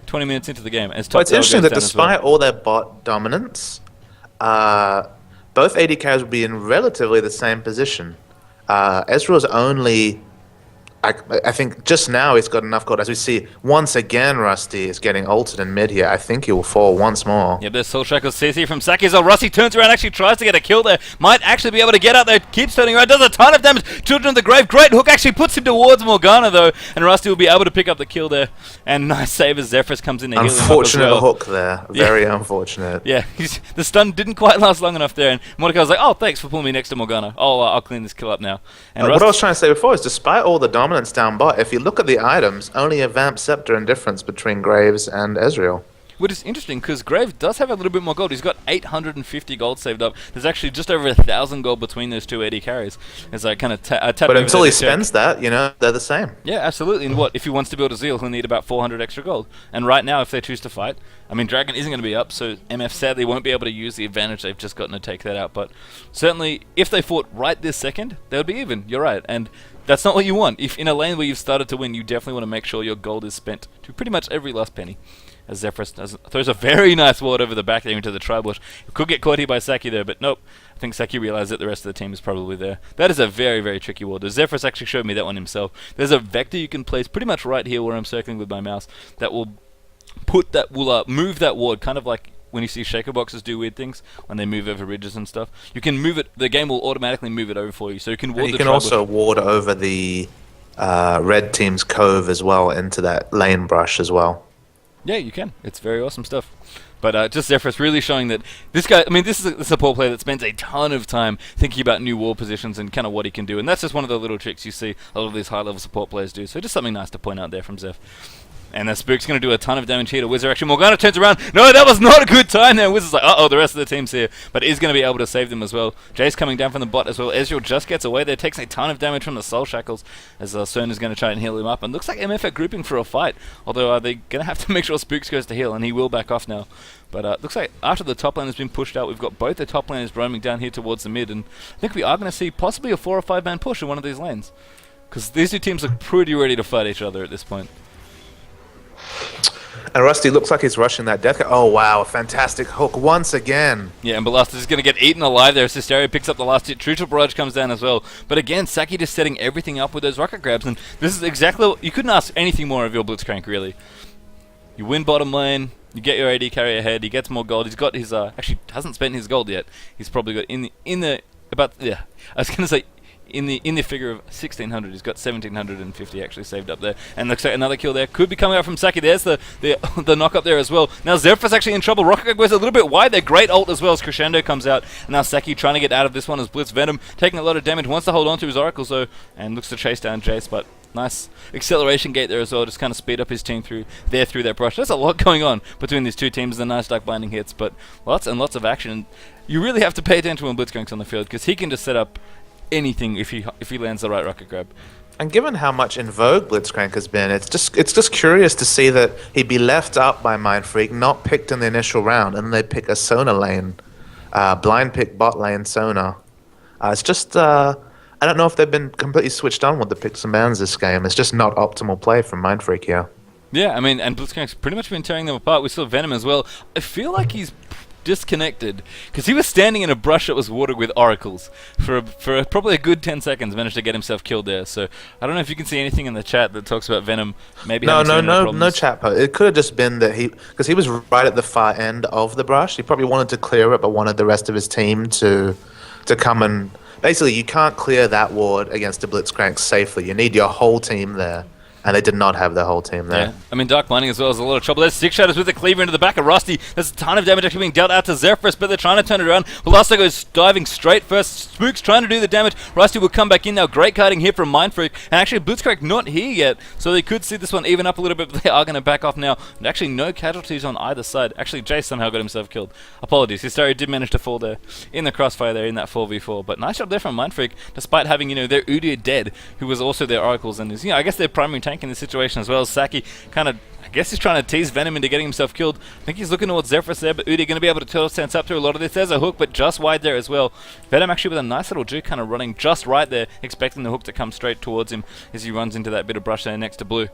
20 minutes into the game. As it's interesting that despite all their bot dominance, both AD carries will be in relatively the same position. Ezreal's only... I think just now he's got enough gold. As we see, once again, Rusty is getting ulted in mid here. I think he will fall once more. Yep, there's Soul Shackles CC from Saki as well. Rusty turns around, actually tries to get a kill there. Might actually be able to get out there. Keeps turning around, does a ton of damage. Children of the Grave, great hook, actually puts him towards Morgana though. And Rusty will be able to pick up the kill there. And nice save as Zephyrus comes in to heal him up as unfortunate well. Hook there. Very unfortunate. Yeah, the stun didn't quite last long enough there. And Mordecai was like, oh, thanks for pulling me next to Morgana. Oh, I'll clean this kill up now. And what I was trying to say before is despite all the dominance down bot, if you look at the items, only a Vamp Scepter and difference between Graves and Ezreal. Which is interesting, because Graves does have a little bit more gold. He's got 850 gold saved up. There's actually just over 1,000 gold between those two AD carries. As I kind of tap. But until he spends that, you know, they're the same. Yeah, absolutely. And what if he wants to build a Zeal, he'll need about 400 extra gold. And right now, if they choose to fight, I mean, Dragon isn't going to be up, so MF sadly won't be able to use the advantage they've just gotten to take that out. But certainly, if they fought right this second, they would be even. You're right, and that's not what you want. If in a lane where you've started to win, you definitely want to make sure your gold is spent to pretty much every last penny. As Zephyrus throws a very nice ward over the back there into the Tribush. Could get caught here by Saki there, but nope. I think Saki realized that the rest of the team is probably there. That is a very, very tricky ward. Zephyrus actually showed me that one himself. There's a vector you can place pretty much right here where I'm circling with my mouse that will move that ward, kind of like when you see shaker boxes do weird things when they move over ridges and stuff. You can move it. The game will automatically move it over for you, so you can ward. And you can also ward over the red team's cove as well into that lane brush as well. Yeah, you can. It's very awesome stuff. But just Zephyrus really showing that this guy, I mean, this is a support player that spends a ton of time thinking about new wall positions and kind of what he can do. And that's just one of the little tricks you see a lot of these high-level support players do. So just something nice to point out there from Zeph. And the Spook's going to do a ton of damage here to Wizard. Actually, Morgana turns around. No, that was not a good time there. Wizard's like, uh-oh, the rest of the team's here. But is going to be able to save them as well. Jace coming down from the bot as well. Ezreal just gets away there. Takes a ton of damage from the Soul Shackles as Cern is going to try and heal him up. And looks like MF are grouping for a fight. Although they're going to have to make sure Spooks goes to heal. And he will back off now. But looks like after the top lane has been pushed out, we've got both the top laners roaming down here towards the mid. And I think we are going to see possibly a 4 or 5 man push in one of these lanes. Because these two teams look pretty ready to fight each other at this point. And Rusty looks like he's rushing that death. Oh, wow. A fantastic hook once again. Yeah, and Balasta is going to get eaten alive there. Systeria picks up the last hit. Trucial Barrage comes down as well. But again, Saki just setting everything up with those rocket grabs. And this is exactly what... You couldn't ask anything more of your Blitzcrank, really. You win bottom lane. You get your AD carry ahead. He gets more gold. He's got his... actually, hasn't spent his gold yet. He's probably got I was going to say... In the figure of 1600, he's got 1750 actually saved up there, and looks like another kill there could be coming out from Saki. There's the knock up there as well. Now Zephyrus actually in trouble. Rocket goes a little bit wide there. Great ult as well as Crescendo comes out. And now Saki trying to get out of this one as Blitz Venom taking a lot of damage. Wants to hold on to his oracles though, and looks to chase down Jace, but nice acceleration gate there as well. Just kind of speed up his team through that brush. There's a lot going on between these two teams. The nice dark blinding hits, but lots and lots of action. You really have to pay attention when Blitzcrank's on the field because he can just set up anything if he lands the right rocket grab. And given how much in vogue Blitzcrank has been, it's just curious to see that he'd be left up by Mindfreak, not picked in the initial round, and then they pick a Sona lane, blind pick bot lane Sona. It's just I don't know if they've been completely switched on with the picks and bans this game. It's just not optimal play from Mindfreak here. Yeah, I mean, and Blitzcrank's pretty much been tearing them apart. We saw Venom as well. I feel like he's disconnected because he was standing in a brush that was watered with oracles for probably a good 10 seconds. Managed to get himself killed there. So I don't know if you can see anything in the chat that talks about Venom maybe no chat post. It could have just been that because he was right at the far end of the brush. He probably wanted to clear it but wanted the rest of his team to come and basically you can't clear that ward against a Blitzcrank safely. You need your whole team there. And they did not have their whole team there. Yeah. I mean, Dark Blinding as well is a lot of trouble. There's Six Shadows with the Cleaver into the back of Rusty. There's a ton of damage actually being dealt out to Zephyrus, but they're trying to turn it around. Velasta goes diving straight first. Spook's trying to do the damage. Rusty will come back in now. Great kiting here from Mindfreak. And actually, Blitzcrank not here yet, so they could see this one even up a little bit, but they are going to back off now. And actually, no casualties on either side. Actually, Jace somehow got himself killed. Apologies. Hysteria did manage to fall there in the crossfire there in that 4v4. But nice job there from Mindfreak, despite having, their Udyr dead, who was also their Oracles, and is, I guess their primary tank in this situation as well. Saki kind of, I guess he's trying to tease Venom into getting himself killed. I think he's looking towards Zephyrus there, but Udyr going to be able to turtle sense up through a lot of this. There's a hook, but just wide there as well. Venom actually with a nice little juke kind of running just right there, expecting the hook to come straight towards him as he runs into that bit of brush there next to Blue.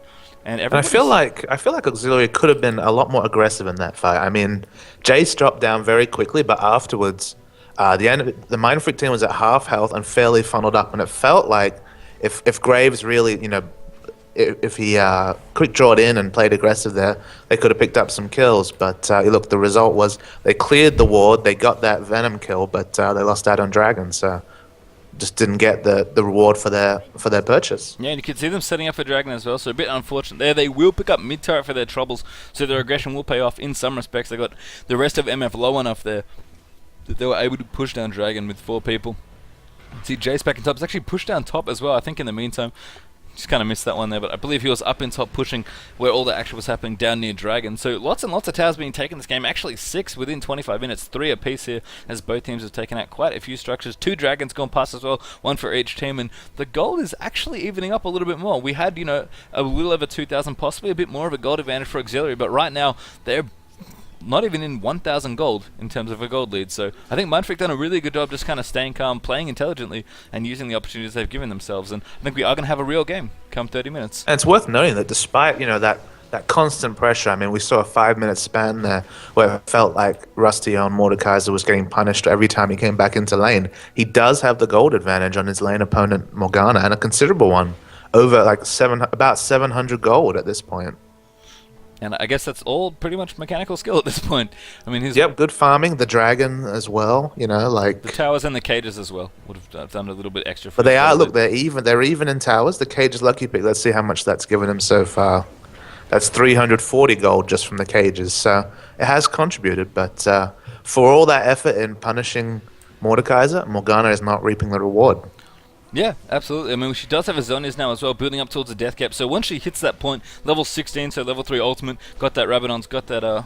And I feel like Auxiliary could have been a lot more aggressive in that fight. I mean, Jace dropped down very quickly, but afterwards, the Mindfreak team was at half health and fairly funneled up, and it felt like if Graves really, if he quick drawed in and played aggressive there, they could have picked up some kills. But look, the result was they cleared the ward, they got that Venom kill, but they lost out on Dragon, so just didn't get the reward for their purchase. Yeah, and you can see them setting up for Dragon as well, so a bit unfortunate there. They will pick up mid-turret for their troubles, so their aggression will pay off in some respects. They got the rest of MF low enough there that they were able to push down Dragon with 4 people. See Jace back in top. It's actually pushed down top as well, I think, in the meantime. Just kind of missed that one there, but I believe he was up in top pushing where all the action was happening down near Dragon. So lots and lots of towers being taken this game. Actually 6 within 25 minutes, 3 apiece here, as both teams have taken out quite a few structures. 2 Dragons gone past as well, 1 for each team, and the gold is actually evening up a little bit more. We had, a little over 2,000, possibly a bit more of a gold advantage for Auxiliary, but right now they're not even in 1,000 gold in terms of a gold lead. So I think Mindfreak done a really good job just kind of staying calm, playing intelligently, and using the opportunities they've given themselves. And I think we are going to have a real game come 30 minutes. And it's worth noting that despite, that constant pressure, I mean, we saw a 5-minute span there where it felt like Rusty on Mordekaiser was getting punished every time he came back into lane. He does have the gold advantage on his lane opponent, Morgana, and a considerable one, over about 700 gold at this point. And I guess that's all pretty much mechanical skill at this point. I mean, good farming, the Dragon as well, the towers and the cages as well would have done a little bit extra. But they're even in towers. The cage is lucky pick. Let's see how much that's given him so far. That's 340 gold just from the cages. So it has contributed, but for all that effort in punishing Mordekaiser, Morgana is not reaping the reward. Yeah, absolutely. I mean, she does have a Zonias now as well, building up towards the death cap. So once she hits that point, level 16, so level 3 ultimate, got that Rabadon's, got that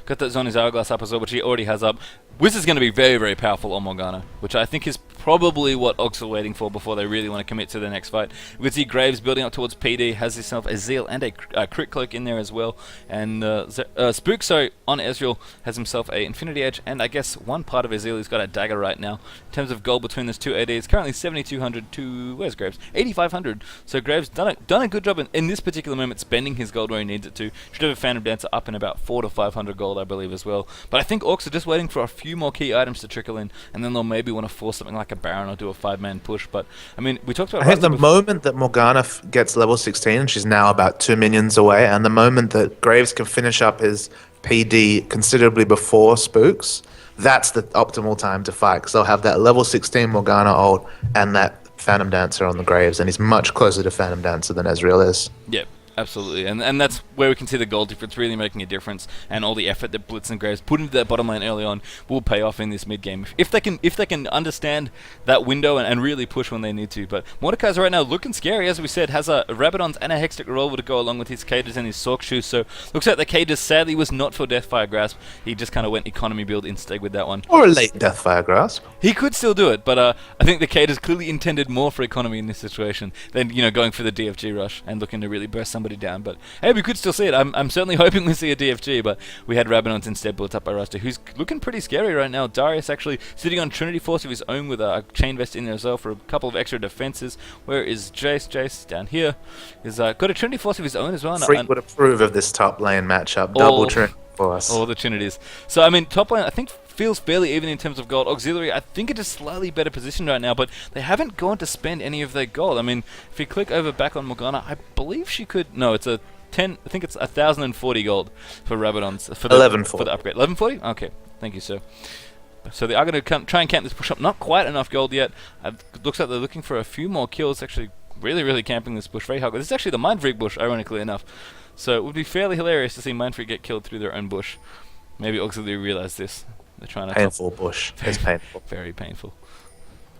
Zoni's Hourglass up as well, which he already has up. Wiz is going to be very, very powerful on Morgana, which I think is probably what Ox are waiting for before they really want to commit to the next fight. We see Graves building up towards PD, has himself a Zeal and a Crit Cloak in there as well. And Spook, so on Ezreal, has himself a Infinity Edge, and I guess one part of his Zeal, he's got a Dagger right now. In terms of gold between those two ADs, currently 7,200 to, where's Graves? 8,500. So Graves done a good job in this particular moment, spending his gold where he needs it to. Should have a Phantom Dancer up in about 400 to 500 gold, I believe, as well. But I think Orcs are just waiting for a few more key items to trickle in, and then they'll maybe want to force something like a Baron or do a 5-man push. But I mean, we talked about. I think the moment that Morgana gets level 16, she's now about 2 minions away, and the moment that Graves can finish up his PD considerably before Spooks, that's the optimal time to fight, because they'll have that level 16 Morgana ult and that Phantom Dancer on the Graves, and he's much closer to Phantom Dancer than Ezreal is. Yep. Absolutely, and that's where we can see the goal difference really making a difference, and all the effort that Blitz and Graves put into that bottom lane early on will pay off in this mid game if they can understand that window and really push when they need to. But Mordekaiser right now looking scary, as we said, has a Rabadon's and a Hextech Revolver to go along with his cages and his Sork Shoes. So looks like the cages sadly was not for Deathfire Grasp. He just kind of went economy build instead with that one. Or a late Deathfire Grasp. He could still do it, but I think the cages clearly intended more for economy in this situation than going for the DFG rush and looking to really burst somebody down. But hey, we could still see it. I'm certainly hoping we see a DFG, but we had Rabadon's instead built up by Rasta, who's looking pretty scary right now. Darius actually sitting on Trinity Force of his own with a Chain Vest in there as well for a couple of extra defenses. Where is Jace? Jace down here. He's got a Trinity Force of his own as well. Freak would approve of this top lane matchup. Double Trinity Force. All the Trinities. So, I mean, top lane, I think feels fairly even in terms of gold. Auxiliary, I think it is slightly better positioned right now, but they haven't gone to spend any of their gold. I mean, if you click over back on Morgana, I believe she could... No, it's a 10... I think it's 1,040 gold for Rabadon's. For the 1140. For the upgrade. 1140? Okay. Thank you, sir. So they are going to try and camp this push up. Not quite enough gold yet. It looks like they're looking for a few more kills. Actually, really, really camping this bush very hard. This is actually the Mindfreak bush, ironically enough. So it would be fairly hilarious to see Mindfreak get killed through their own bush. Maybe Auxiliary realize this. They're trying to painful bush. It's painful. Very painful.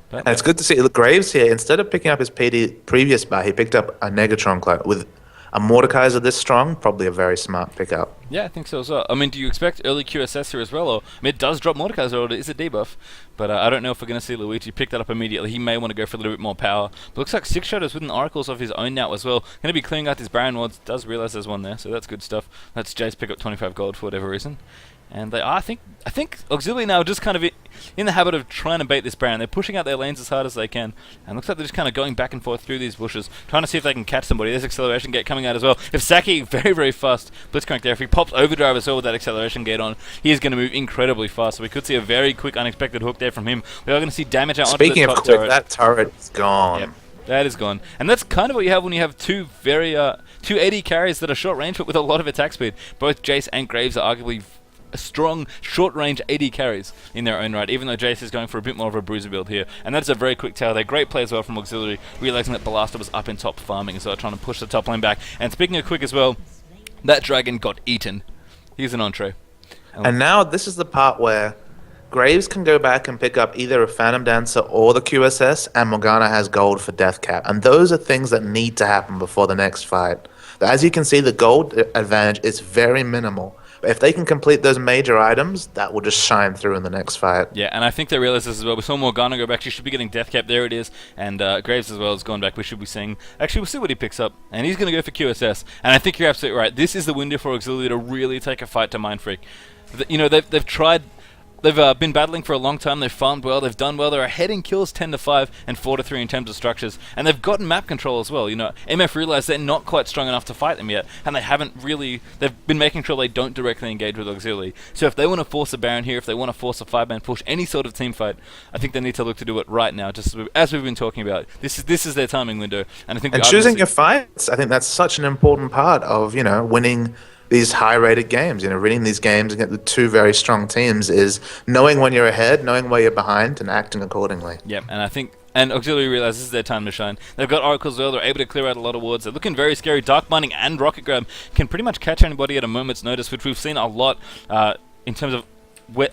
But and it's good to see the Graves here. Instead of picking up his PD previous buy, he picked up a Negatron Cloak with a Mordekaiser this strong. Probably a very smart pickup. Yeah, I think so as well. I mean, do you expect early QSS here as well? Or, I mean, it does drop Mordekaiser, or it is a debuff. But I don't know if we're going to see Luigi pick that up immediately. He may want to go for a little bit more power. But looks like 6 Shadows with an Oracles of his own now as well. Going to be clearing out his Baron wards. Does realize there's one there, so that's good stuff. That's Jace pick up 25 gold for whatever reason. And they are, I think Auxiliary now are just kind of in the habit of trying to bait this Baron. They're pushing out their lanes as hard as they can. And looks like they're just kind of going back and forth through these bushes, trying to see if they can catch somebody. There's Acceleration Gate coming out as well. If Saki, very, very fast Blitzcrank there, if he pops Overdrive as well with that Acceleration Gate on, he is going to move incredibly fast. So we could see a very quick, unexpected hook there from him. We are going to see damage out onto the top turret. Speaking of quick, that turret is gone. Yep. That is gone. And that's kind of what you have when you have two AD carries that are short range but with a lot of attack speed. Both Jace and Graves are arguably strong, short-range AD carries in their own right, even though Jace is going for a bit more of a bruiser build here. And that's a very quick tail. They're great play as well from Auxiliary, realizing that Ballista was up in top farming, so they're trying to push the top lane back. And speaking of quick as well, that dragon got eaten. Here's an entree. And now this is the part where Graves can go back and pick up either a Phantom Dancer or the QSS, and Morgana has gold for Death Cap. And those are things that need to happen before the next fight. As you can see, the gold advantage is very minimal. But if they can complete those major items, that will just shine through in the next fight. Yeah, and I think they realize this as well. We saw Morgana go back. She should be getting Death Cap. There it is. And Graves as well has gone back. We should be seeing... Actually, we'll see what he picks up. And he's going to go for QSS. And I think you're absolutely right. This is the window for Auxiliary to really take a fight to Mindfreak. You know, they've tried... They've been battling for a long time. They've farmed well. They've done well. They're ahead in kills 10-5 and 4-3 in terms of structures. And they've gotten map control as well. You know, MF realized they're not quite strong enough to fight them yet. And they haven't really... They've been making sure they don't directly engage with Auxiliary. So if they want to force a Baron here, if they want to force a 5-man push, any sort of team fight, I think they need to look to do it right now. Just as we've been talking about. This is their timing window. And I think... And choosing your fights, I think that's such an important part of, you know, winning these high-rated games. You know, winning these games against the two very strong teams is knowing when you're ahead, knowing where you're behind, and acting accordingly. Yep, and I think And Auxiliary realize this is their time to shine. They've got Oracle as well. They're able to clear out a lot of wards. They're looking very scary. Dark Binding and Rocket Grab can pretty much catch anybody at a moment's notice, which we've seen a lot in terms of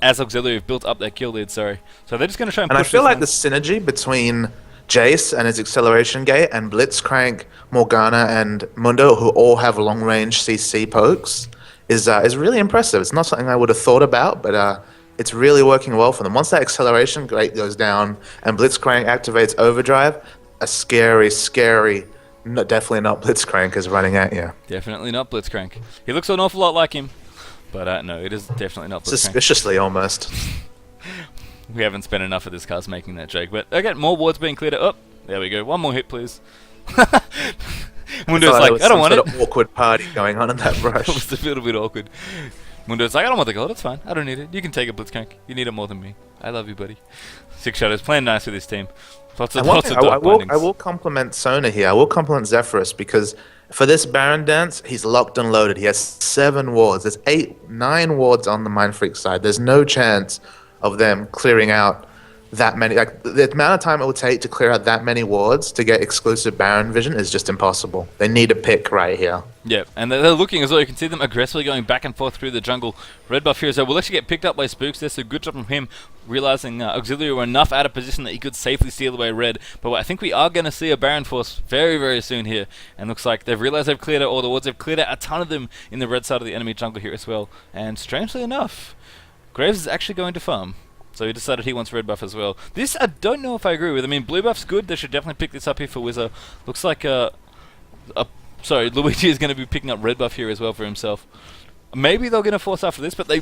as Auxiliary have built up their kill lead. So they're just going to try and push. And I feel like the synergy between Jace and his acceleration gate and Blitzcrank, Morgana, and Mundo, who all have long-range CC pokes, is really impressive. It's not something I would have thought about, but it's really working well for them. Once that acceleration gate goes down and Blitzcrank activates Overdrive, a scary, definitely not Blitzcrank is running at you. Definitely not Blitzcrank. He looks an awful lot like him, but no, it is definitely not Blitzcrank. Suspiciously, almost. We haven't spent enough of this cast making that joke, but again, more wards being cleared up. There we go. One more hit, please. Mundo's like, I don't want it. There was some sort of awkward party going on in that brush. It was a little bit awkward. Mundo's like, I don't want the gold, it's fine. I don't need it. You can take it, Blitzcrank. You need it more than me. I love you, buddy. Six Shadows playing nice with this team. Lots of dark bindings. I will compliment Sona here. I will compliment Zephyrus because for this Baron dance, he's locked and loaded. He has 7 wards. There's 9 wards on the Mindfreak side. There's no chance of them clearing out that many. Like, the amount of time it will take to clear out that many wards to get exclusive Baron vision is just impossible. They need a pick right here. Yeah, and they're looking as well. You can see them aggressively going back and forth through the jungle. Red buff here so will actually get picked up by Spooks there, so good job from him, realizing Auxiliary were enough out of position that he could safely steal away Red. But I think we are going to see a Baron force very, very soon here. And looks like they've realized they've cleared out all the wards. They've cleared out a ton of them in the red side of the enemy jungle here as well. And strangely enough, Graves is actually going to farm. So he decided he wants red buff as well. This, I don't know if I agree with. I mean, blue buff's good. They should definitely pick this up here for Wizard. Looks like sorry, Luigi is going to be picking up red buff here as well for himself. Maybe they're going to force after this, but they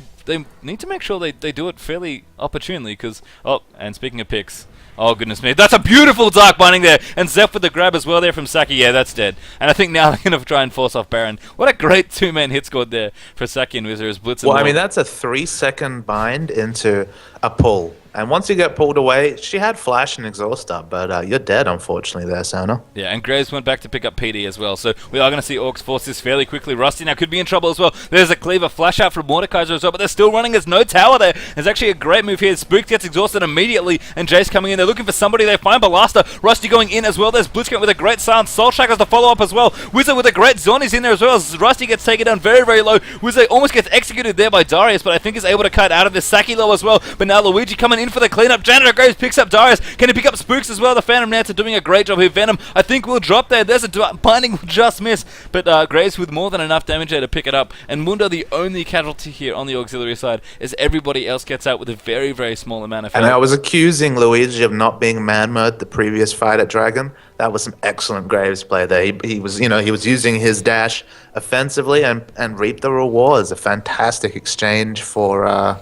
need to make sure they do it fairly opportunely, because... Oh, and speaking of picks... Oh, goodness me. That's a beautiful Dark Binding there. And Zeph with the grab as well there from Saki. Yeah, that's dead. And I think now they're going to try and force off Baron. What a great 2-man hit squad there for Saki and Wizard as Blitz. Well, I mean, that's a 3-second bind into a pull. And once you get pulled away, she had Flash and Exhaust up, but you're dead, unfortunately, there, Sona. Yeah, and Graves went back to pick up PD as well. So we are going to see Orcs force this fairly quickly. Rusty now could be in trouble as well. There's a Cleaver flash out from Mordekaiser as well, but they're still running. There's no tower there. There's actually a great move here. Spook gets exhausted immediately, and Jace coming in. They're looking for somebody. They find Ballasta. Rusty going in as well. There's Blitzcrank with a great silence. Soul Shackles to follow up as well. Wizard with a great Zoni's in there as well. As Rusty gets taken down very, very low. Wizard almost gets executed there by Darius, but I think is able to cut out of this. Saki low as well, but now Luigi coming in for the cleanup. Janitor Graves picks up Darius. Can he pick up Spooks as well? The Phantom Dancer doing a great job here. Venom, I think, will drop there. There's a binding, will just miss. But Graves with more than enough damage there to pick it up. And Mundo, the only casualty here on the auxiliary side, as everybody else gets out with a very, very small amount of health. And I was accusing Luigi of not being man mode the previous fight at Dragon. That was some excellent Graves play there. He was, he was using his dash offensively and reaped the rewards. A fantastic exchange for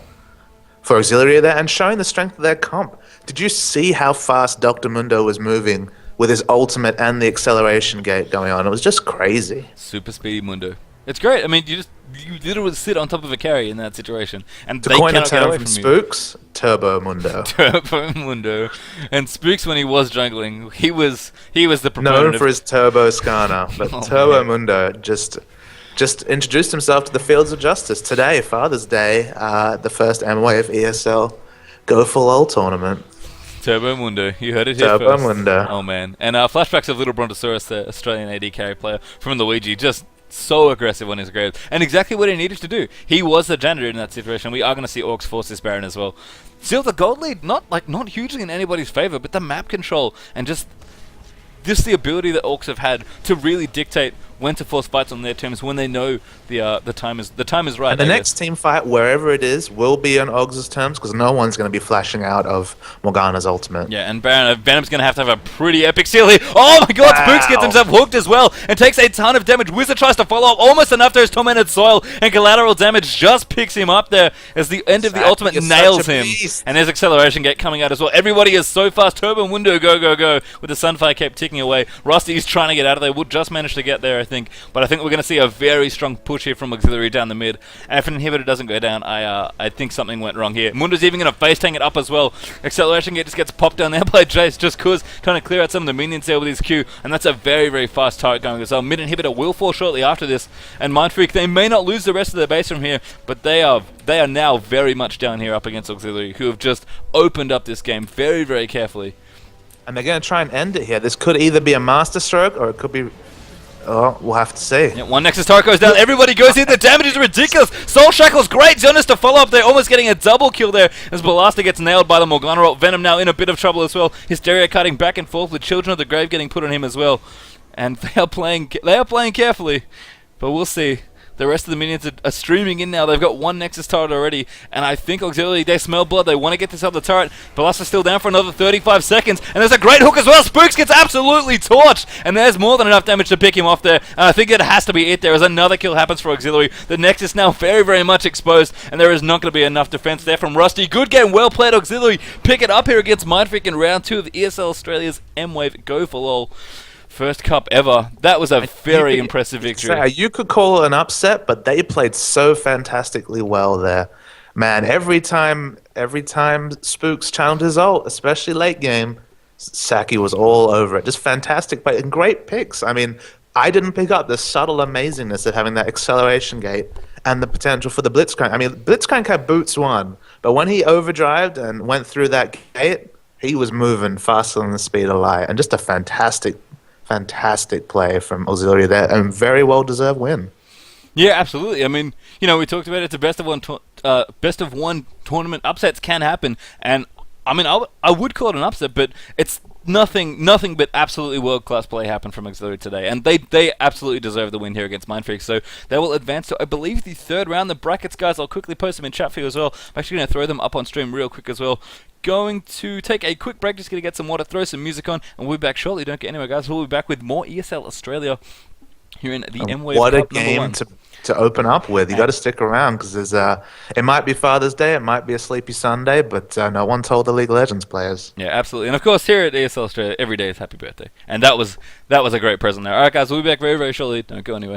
auxiliary there, and showing the strength of their comp. Did you see how fast Dr. Mundo was moving with his ultimate and the acceleration gate going on? It was just crazy. Super speedy Mundo. It's great. I mean, you literally sit on top of a carry in that situation, and To they coin a cannot get term away from from you. Spooks, Turbo Mundo. Turbo Mundo. And Spooks, when he was jungling, he was the proponent Known of for his Turbo Skarner, but Oh, Turbo man. Mundo just introduced himself to the fields of justice. Today, Father's Day, the first MWave ESL Go4LoL tournament. Turbo Mundo. You heard it here Turbo first. Mundo. Oh, man. And flashbacks of Little Brontosaurus, the Australian AD carry player from Luigi, just so aggressive on his Graves. And exactly what he needed to do. He was the janitor in that situation. We are going to see Orcs force this Baron as well. Still, the gold lead, not hugely in anybody's favor, but the map control and just the ability that Orcs have had to really dictate when to force fights on their terms when they know the time is right. And the next team fight, wherever it is, will be on Og's terms, because no one's going to be flashing out of Morgana's ultimate. Yeah, and Venom's going to have a pretty epic steal here. Oh my god, Wow. Spooks gets himself hooked as well and takes a ton of damage. Wizard tries to follow up, almost enough to his tormented soil, and collateral damage just picks him up there as the end of the Saki, ultimate you're nails such a him. beast. And there's acceleration gate coming out as well. Everybody is so fast. Turbo Mundo, go, go, go, with the Sunfire Cape ticking away. Rusty is trying to get out of there. Would just manage to get there, I think. But I think we're going to see a very strong push here from Auxiliary down the mid. And if an inhibitor doesn't go down, I think something went wrong here. Mundo's even going to face tank it up as well. Acceleration gate just gets popped down there by Jace, just cause trying to clear out some of the minions there with his Q. And that's a very, very fast turret going as well. Mid inhibitor will fall shortly after this. And Mindfreak, they may not lose the rest of their base from here, but they are now very much down here up against Auxiliary, who have just opened up this game very, very carefully. And they're going to try and end it here. This could either be a masterstroke or it could be. Oh, we'll have to see. Yeah, one Nexus turret goes down. Everybody goes in. The damage is ridiculous. Soul Shackle's great. Jonas to follow up there. Almost getting a double kill there as Balasta gets nailed by the Morgana ult. Venom now in a bit of trouble as well. Hysteria cutting back and forth with Children of the Grave getting put on him as well. And they are playing carefully. But we'll see. The rest of the minions are streaming in now. They've got one Nexus turret already. And I think Auxiliary, they smell blood. They want to get this other turret. Balasta's still down for another 35 seconds. And there's a great hook as well. Spooks gets absolutely torched. And there's more than enough damage to pick him off there. And I think it has to be it there as another kill happens for Auxiliary. The Nexus now very, very much exposed. And there is not going to be enough defense there from Rusty. Good game. Well played, Auxiliary. Pick it up here against Mindfreak in round 2 of the ESL Australia's MWave Go4LoL. First cup ever. That was a very impressive victory. You could call it an upset, but they played so fantastically well there. Man, every time Spooks challenged his ult, especially late game, Saki was all over it. Just fantastic, but great picks. I mean, I didn't pick up the subtle amazingness of having that acceleration gate and the potential for the Blitzcrank. I mean, Blitzcrank had boots one, but when he overdrived and went through that gate, he was moving faster than the speed of light, and just a fantastic play from Auxiliary there, and very well-deserved win. Yeah, absolutely. I mean, we talked about it. It's a best of one tournament. Upsets can happen, and I mean, I would call it an upset, but it's nothing but absolutely world-class play happened from Auxiliary today, and they absolutely deserve the win here against Mindfreak. So they will advance to, I believe, the third round. The brackets, guys, I'll quickly post them in chat for you as well. I'm actually going to throw them up on stream real quick as well. Going to take a quick break, just going to get some water, throw some music on, and we'll be back shortly. Don't get anywhere, guys. We'll be back with more ESL Australia here in the MWave What Cup a game to open up with. You got to stick around because it might be Father's Day, it might be a sleepy Sunday, but no one told the League of Legends players. Yeah, absolutely. And of course, here at ESL Australia, every day is happy birthday, and that was a great present there. All right, guys, we'll be back very, very shortly. Don't go anywhere.